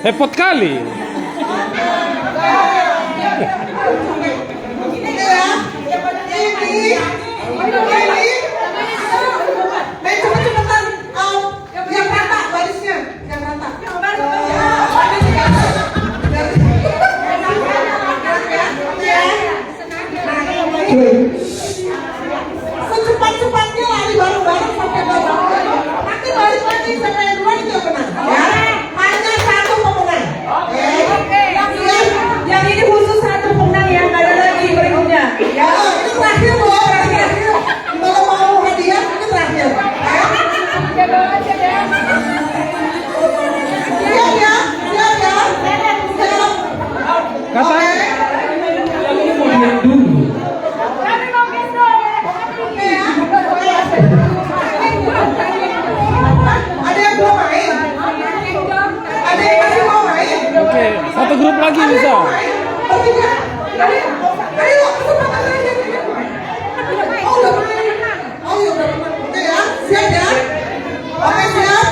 Repot kali. Cepet-cepetan. Yang rata barisnya, yang rata. Secepat-cepatnya lari bareng-bareng sampai bawah. Nanti balik lagi sampai yang dua itu yang menang. Ya, hanya satu pemenang. Oke. Yang ini khusus satu pemenang ya, nggak ada lagi berikutnya. Ya, ini terakhir loh, terakhir. Kalau mau hadiah ini terakhir. Siap ya, siap ya. Siap. Katanya Ada yang mau main? Ada yang masih mau main? oke, satu grup lagi bisa. Bertiga. Ayo, kesempatan aja. Oh, udah main. Oh, ya udah main. Oke ya, siap ya. Oke, siap.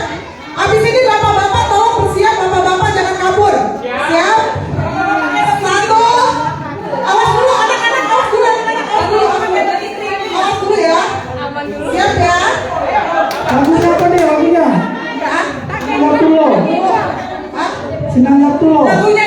Abis ini bapak-bapak tolong bersiap, bapak-bapak jangan kabur. Siap? Satu. Awas dulu, anak-anak, awas dulu, anak-anak, awas dulu. Awas dulu ya. Siap ya. Lagunya apa nih lagunya? Hah? Sinang Martulo. Hah? Sinang Martulo. Lagunya